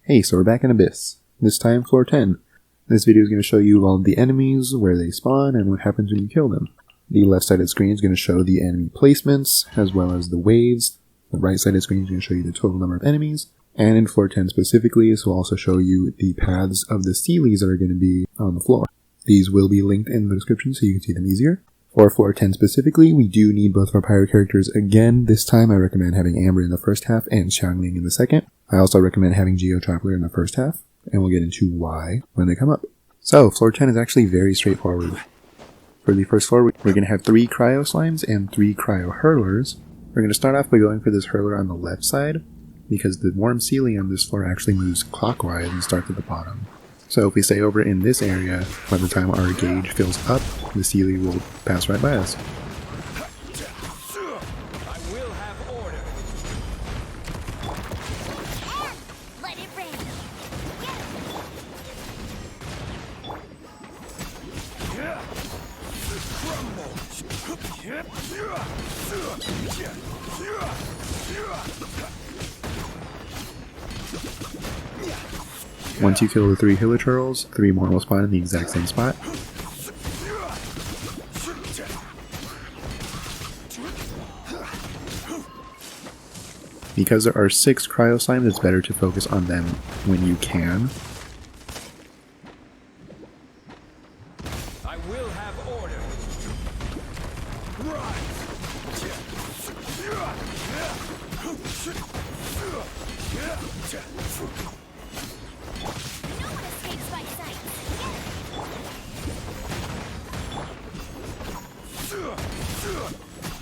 Hey, so we're back in Abyss. This time floor 10. This video is going to show you all of the enemies, where they spawn, and what happens when you kill them. The left side of the screen is going to show the enemy placements, as well as the waves. The right side of the screen is going to show you the total number of enemies. And in floor 10 specifically, this will also show you the paths of the Seelies that are going to be on the floor. These will be linked in the description so you can see them easier. For floor 10 specifically, we do need both of our pirate characters again. This time I recommend having Amber in the first half and Xiangling in the second. I also recommend having Geo Traveler in the first half, and we'll get into why when they come up. So, floor 10 is actually very straightforward. For the first floor, we're going to have 3 Cryo Slimes and 3 Cryo Hurlers. We're going to start off by going for this Hurler on the left side, because the Warm Seelie on this floor actually moves clockwise and starts at the bottom. So if we stay over in this area, by the time our gauge fills up, the Seelie will pass right by us. Once you kill the 3 Hilichurls, 3 more will spawn in the exact same spot. Because there are 6 Cryo Slimes, it's better to focus on them when you can. I will have order.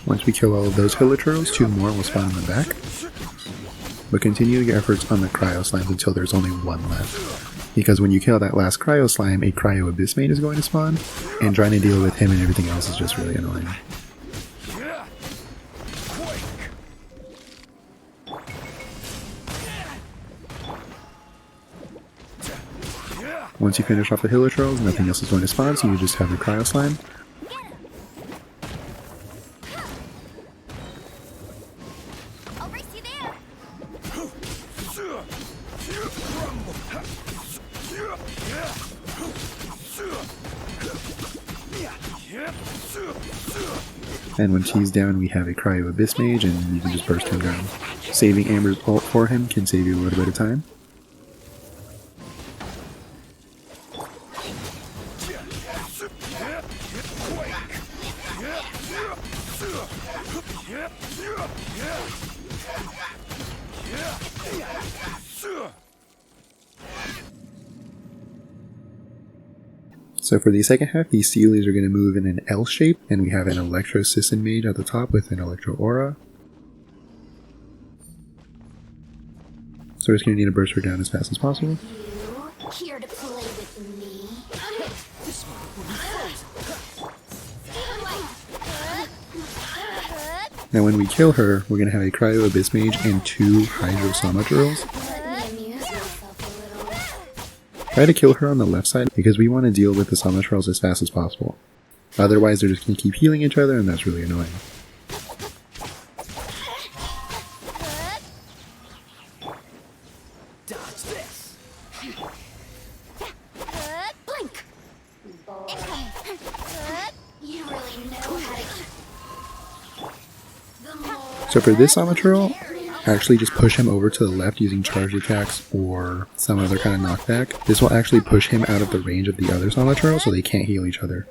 Once we kill all of those Hilichurls, 2 more will spawn in the back. But continue your efforts on the Cryo Slimes until there's only 1 left. Because when you kill that last Cryo Slime, a Cryo Abyss Mate is going to spawn, and trying to deal with him and everything else is just really annoying. Once you finish off the Hilichurls, nothing else is going to spawn, so you just have the Cryo Slime. And once he's down, we have a Cryo Abyss Mage, and you can just burst him down. Saving Amber's ult for him can save you a little bit of time. So for the second half, these Seelies are going to move in an L shape, and we have an Electro Sisson Mage at the top with an Electro Aura. So we're just going to need to burst her down as fast as possible. Here to play with me. Now when we kill her, we're going to have a Cryo Abyss Mage and 2 Hydro Somaturls. Try to kill her on the left side, because we want to deal with the Somaturls as fast as possible. Otherwise they're just going to keep healing each other, and that's really annoying. Dodge this. Blink. You really know how to. So for this Somaturl, actually just push him over to the left using charge attacks or some other kind of knockback. This will actually push him out of the range of the other Somaturl, so they can't heal each other.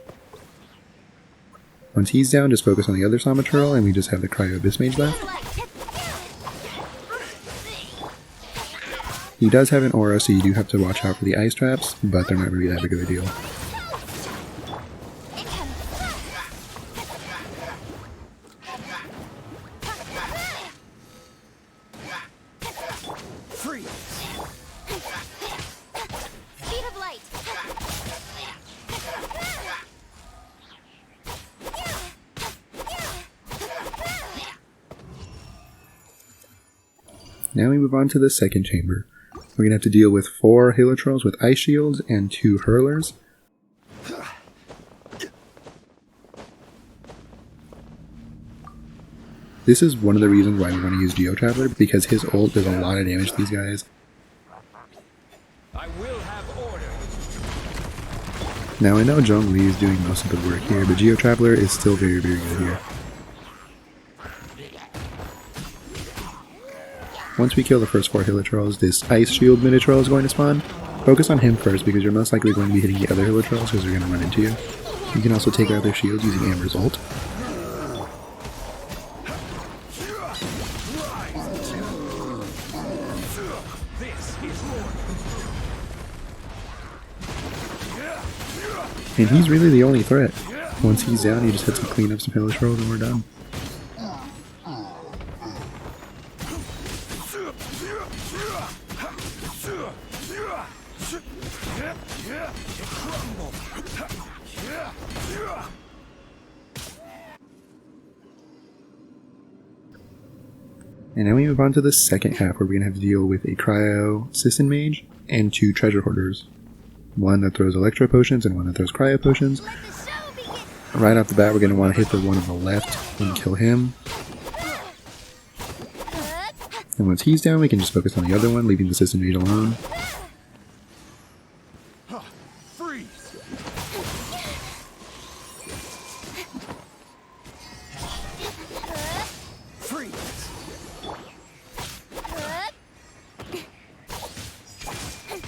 Once he's down, just focus on the other Somaturl, and we just have the Cryo Abyss Mage left. He does have an aura, so you do have to watch out for the ice traps, but they're not really that big of a deal. Now we move on to the second chamber. We're going to have to deal with 4 Hilichurls with Ice Shields and 2 Hurlers. This is one of the reasons why we want to use Geo Traveler, because his ult does a lot of damage to these guys. I will have order. Now I know Zhongli is doing most of the work here, but Geo Traveler is still very, very good here. Once we kill the first 4 Hilitrolls, this Ice Shield Minitroll is going to spawn. Focus on him first because you're most likely going to be hitting the other Hilitrolls because they're going to run into you. You can also take out their shields using Amber's ult. And he's really the only threat. Once he's down, you just have to clean up some Hilitrolls and we're done. And now we move on to the second half where we're going to have to deal with a Cryo Sisson Mage and 2 Treasure Hoarders. One that throws Electro Potions and one that throws Cryo Potions. Right off the bat we're going to want to hit the one on the left and kill him. And once he's down we can just focus on the other one, leaving the Sisson Mage alone.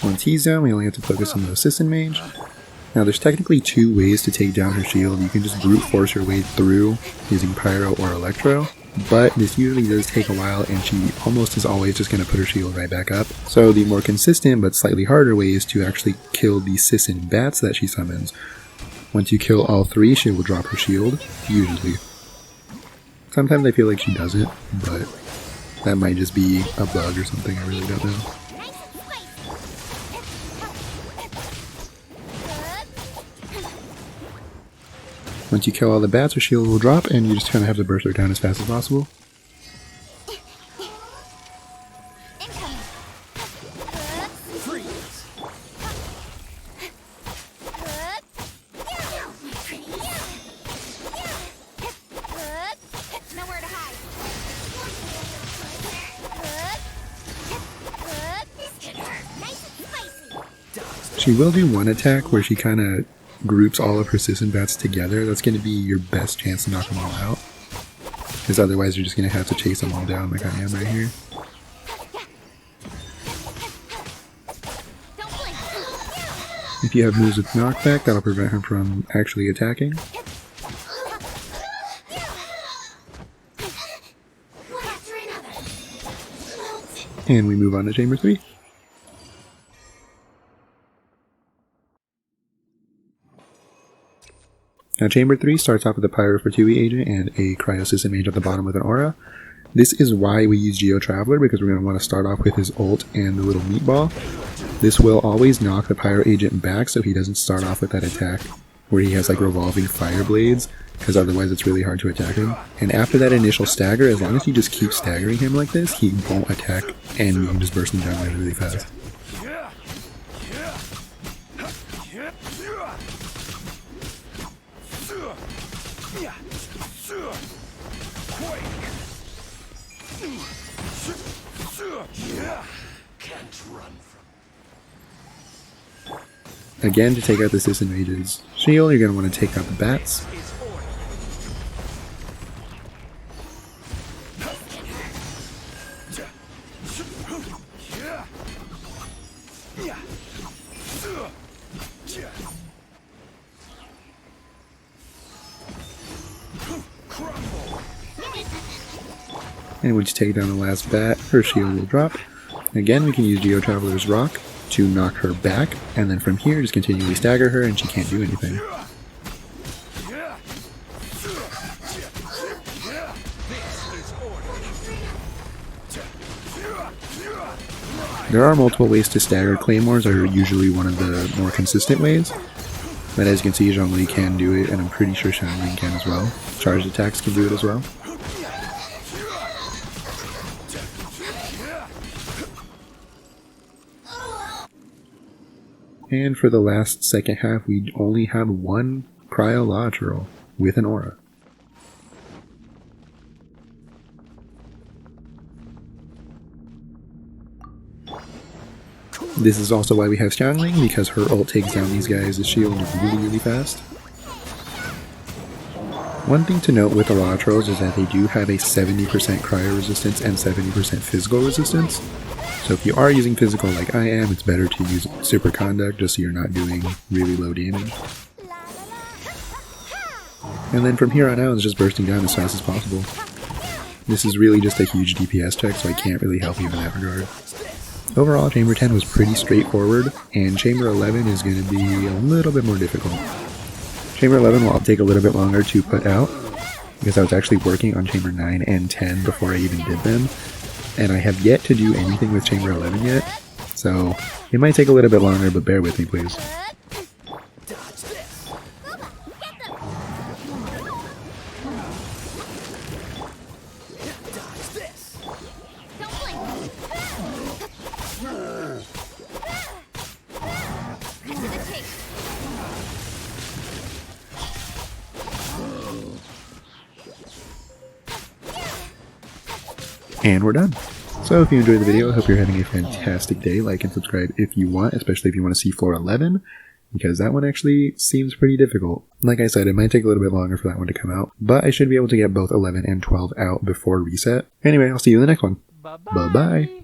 Once he's down, we only have to focus on the Sisson Mage. Now there's technically 2 ways to take down her shield. You can just brute force your way through using Pyro or Electro, but this usually does take a while and she almost is always just going to put her shield right back up. So the more consistent but slightly harder way is to actually kill the Sisson bats that she summons. Once you kill all 3, she will drop her shield, usually. Sometimes I feel like she doesn't, but that might just be a bug or something, I really don't know. Once you kill all the bats, her shield will drop, and you just kind of have to burst her down as fast as possible. She will do one attack where she kind of groups all of her Sisson bats together. That's going to be your best chance to knock them all out. Because otherwise you're just going to have to chase them all down like I am right here. If you have moves with knockback, that'll prevent her from actually attacking. And we move on to Chamber 3. Now Chamber 3 starts off with a Pyro for 2E agent and a Cryo Sisson Mage at the bottom with an aura. This is why we use Geo Traveler, because we're going to want to start off with his ult and the little meatball. This will always knock the Pyro agent back so he doesn't start off with that attack where he has like revolving fire blades, because otherwise it's really hard to attack him. And after that initial stagger, as long as you just keep staggering him like this, he won't attack and you can just burst him down really, really fast. Again, to take out the Sisson Mage's shield, you're going to want to take out the bats. And once you take down the last bat, her shield will drop. Again, we can use Geo Traveler's Rock to knock her back, and then from here just continually stagger her and she can't do anything. There are multiple ways to stagger. Claymores are usually one of the more consistent ways, but as you can see, Zhongli can do it, and I'm pretty sure Xiangling can as well. Charged attacks can do it as well. And for the last second half, we only have one Cryolateral with an aura. This is also why we have Xiangling, because her ult takes down these guys' shield really fast. One thing to note with Electros is that they do have a 70% cryo resistance and 70% physical resistance. So if you are using physical like I am, it's better to use Superconduct just so you're not doing really low damage. And then from here on out, it's just bursting down as fast as possible. This is really just a huge DPS check, so I can't really help you in that regard. Overall, Chamber 10 was pretty straightforward, and Chamber 11 is going to be a little bit more difficult. Chamber 11 will take a little bit longer to put out, because I was actually working on Chamber 9 and 10 before I even did them, and I have yet to do anything with Chamber 11 yet, so it might take a little bit longer, but bear with me please. And we're done. So if you enjoyed the video, I hope you're having a fantastic day. Like and subscribe if you want, especially if you want to see floor 11, because that one actually seems pretty difficult. Like I said, it might take a little bit longer for that one to come out, but I should be able to get both 11 and 12 out before reset. Anyway, I'll see you in the next one. Bye-bye.